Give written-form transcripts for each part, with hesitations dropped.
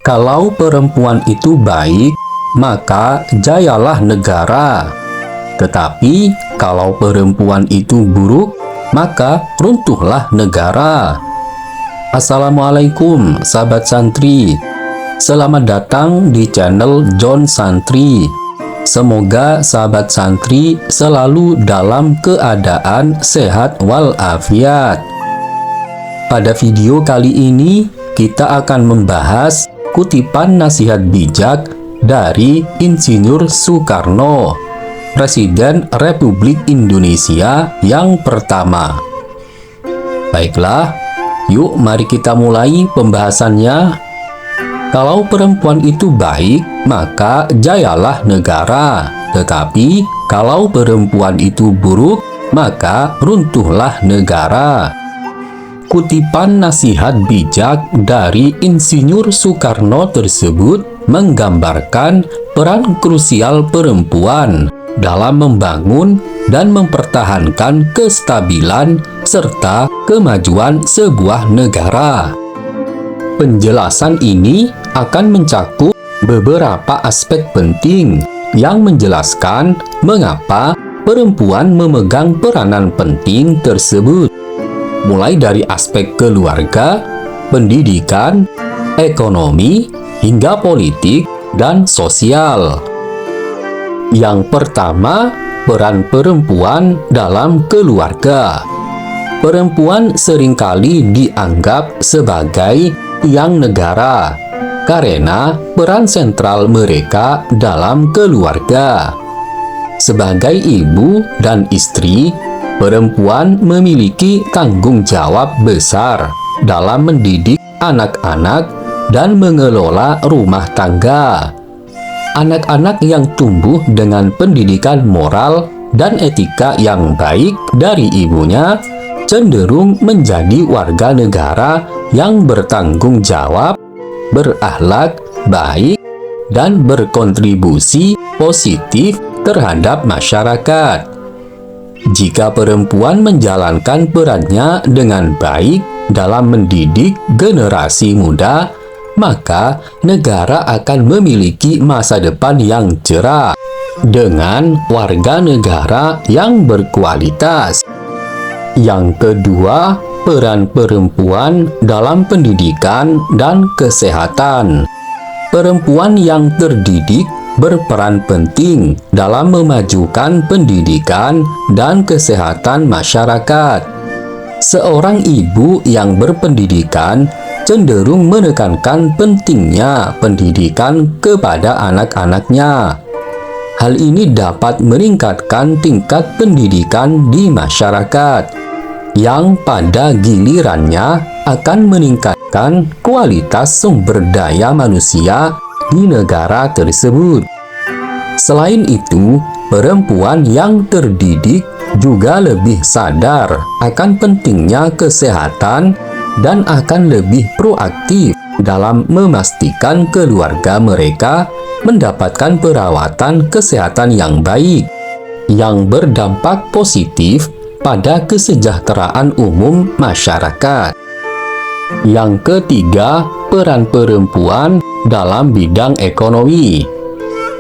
Kalau perempuan itu baik, maka jayalah negara. Tetapi kalau perempuan itu buruk, maka runtuhlah negara. Assalamualaikum sahabat santri. Selamat datang di channel John Santri. Semoga sahabat santri selalu dalam keadaan sehat walafiat. Pada video kali ini kita akan membahas kutipan nasihat bijak dari Insinyur Soekarno, Presiden Republik Indonesia yang pertama. Baiklah, yuk mari kita mulai pembahasannya. Kalau perempuan itu baik, maka jayalah negara. Tetapi kalau perempuan itu buruk, maka runtuhlah negara. Kutipan nasihat bijak dari Insinyur Soekarno tersebut menggambarkan peran krusial perempuan dalam membangun dan mempertahankan kestabilan serta kemajuan sebuah negara. Penjelasan ini akan mencakup beberapa aspek penting yang menjelaskan mengapa perempuan memegang peranan penting tersebut, mulai dari aspek keluarga, pendidikan, ekonomi, hingga politik dan sosial. Yang pertama, peran perempuan dalam keluarga. Perempuan seringkali dianggap sebagai tiang negara karena peran sentral mereka dalam keluarga. Sebagai ibu dan istri, perempuan memiliki tanggung jawab besar dalam mendidik anak-anak dan mengelola rumah tangga. Anak-anak yang tumbuh dengan pendidikan moral dan etika yang baik dari ibunya cenderung menjadi warga negara yang bertanggung jawab, berakhlak baik, dan berkontribusi positif terhadap masyarakat. Jika perempuan menjalankan perannya dengan baik dalam mendidik generasi muda, maka negara akan memiliki masa depan yang cerah dengan warga negara yang berkualitas. Yang kedua, peran perempuan dalam pendidikan dan kesehatan. Perempuan yang terdidik berperan penting dalam memajukan pendidikan dan kesehatan masyarakat. Seorang ibu yang berpendidikan cenderung menekankan pentingnya pendidikan kepada anak-anaknya. Hal ini dapat meningkatkan tingkat pendidikan di masyarakat, yang pada gilirannya akan meningkatkan kualitas sumber daya manusia di negara tersebut. Selain itu, perempuan yang terdidik juga lebih sadar akan pentingnya kesehatan dan akan lebih proaktif dalam memastikan keluarga mereka mendapatkan perawatan kesehatan yang baik, yang berdampak positif pada kesejahteraan umum masyarakat. Yang ketiga, peran perempuan dalam bidang ekonomi.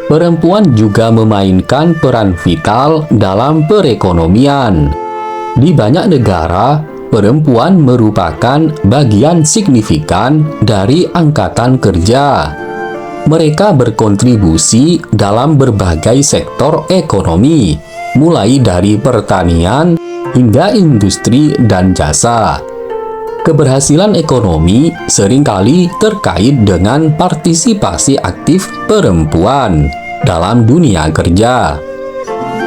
Perempuan juga memainkan peran vital dalam perekonomian. Di banyak negara, perempuan merupakan bagian signifikan dari angkatan kerja. Mereka berkontribusi dalam berbagai sektor ekonomi, mulai dari pertanian hingga industri dan jasa. Keberhasilan ekonomi seringkali terkait dengan partisipasi aktif perempuan dalam dunia kerja.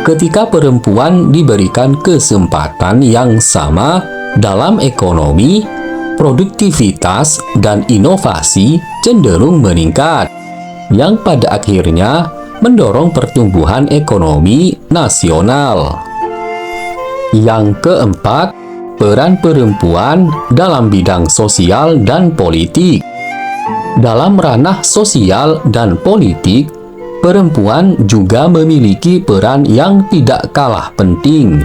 Ketika perempuan diberikan kesempatan yang sama dalam ekonomi, produktivitas dan inovasi cenderung meningkat, yang pada akhirnya mendorong pertumbuhan ekonomi nasional. Yang keempat, peran perempuan dalam bidang sosial dan politik. Dalam ranah sosial dan politik, perempuan juga memiliki peran yang tidak kalah penting.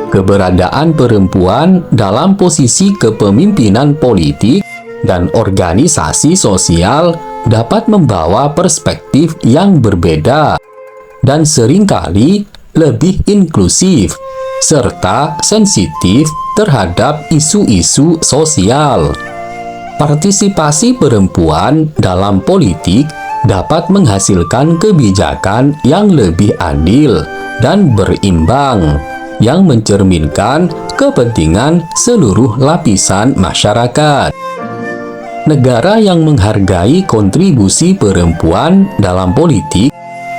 Keberadaan perempuan dalam posisi kepemimpinan politik dan organisasi sosial dapat membawa perspektif yang berbeda dan seringkali lebih inklusif serta sensitif terhadap isu-isu sosial. Partisipasi perempuan dalam politik dapat menghasilkan kebijakan yang lebih adil dan berimbang, yang mencerminkan kepentingan seluruh lapisan masyarakat. Negara yang menghargai kontribusi perempuan dalam politik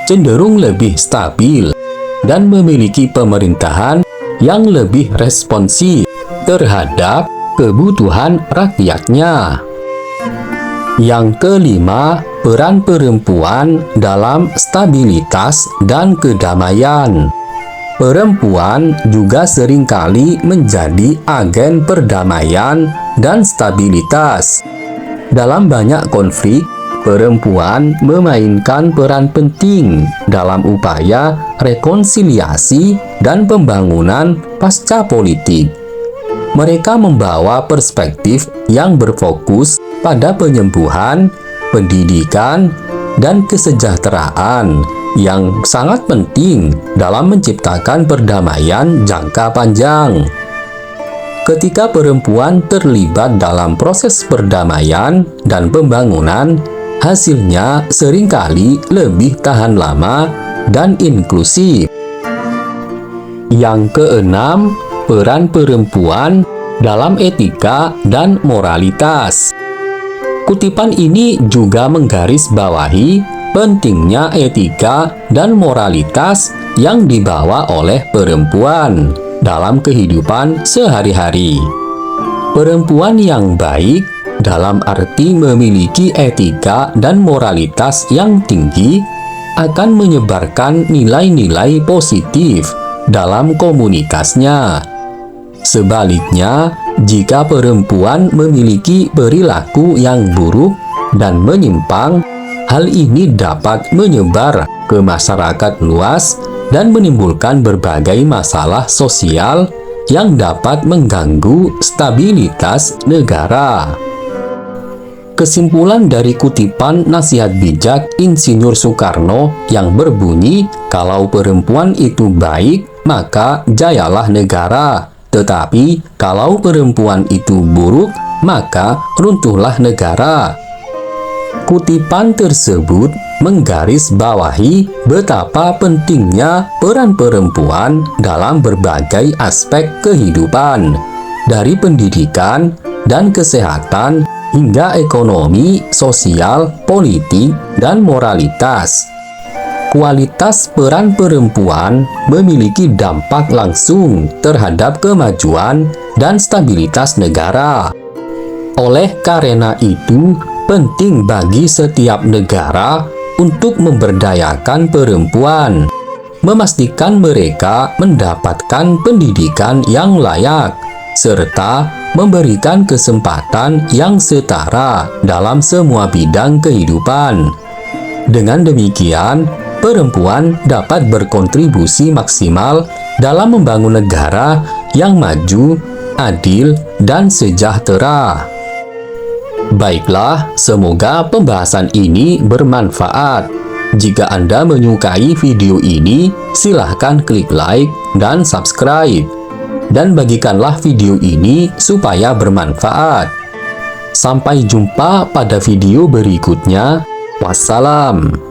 cenderung lebih stabil dan memiliki pemerintahan yang lebih responsif terhadap kebutuhan rakyatnya. Yang kelima, peran perempuan dalam stabilitas dan kedamaian. Perempuan juga seringkali menjadi agen perdamaian dan stabilitas. Dalam banyak konflik, perempuan memainkan peran penting dalam upaya rekonsiliasi dan pembangunan pasca politik. Mereka membawa perspektif yang berfokus pada penyembuhan, pendidikan, dan kesejahteraan yang sangat penting dalam menciptakan perdamaian jangka panjang. Ketika perempuan terlibat dalam proses perdamaian dan pembangunan, hasilnya seringkali lebih tahan lama dan inklusif. Yang keenam, peran perempuan dalam etika dan moralitas. Kutipan ini juga menggarisbawahi pentingnya etika dan moralitas yang dibawa oleh perempuan dalam kehidupan sehari-hari. Perempuan yang baik dalam arti memiliki etika dan moralitas yang tinggi akan menyebarkan nilai-nilai positif dalam komunitasnya. Sebaliknya, jika perempuan memiliki perilaku yang buruk dan menyimpang, hal ini dapat menyebar ke masyarakat luas dan menimbulkan berbagai masalah sosial yang dapat mengganggu stabilitas negara. Kesimpulan dari kutipan nasihat bijak Insinyur Soekarno yang berbunyi, "Kalau perempuan itu baik, maka jayalah negara. Tetapi kalau perempuan itu buruk, maka runtuhlah negara." Kutipan tersebut menggarisbawahi betapa pentingnya peran perempuan dalam berbagai aspek kehidupan, dari pendidikan dan kesehatan hingga ekonomi, sosial, politik, dan moralitas. Kualitas peran perempuan memiliki dampak langsung terhadap kemajuan dan stabilitas negara. Oleh karena itu, penting bagi setiap negara untuk memberdayakan perempuan, memastikan mereka mendapatkan pendidikan yang layak, serta memberikan kesempatan yang setara dalam semua bidang kehidupan. Dengan demikian, perempuan dapat berkontribusi maksimal dalam membangun negara yang maju, adil, dan sejahtera. Baiklah, semoga pembahasan ini bermanfaat. Jika Anda menyukai video ini, silahkan klik like dan subscribe. Dan bagikanlah video ini supaya bermanfaat. Sampai jumpa pada video berikutnya. Wassalam.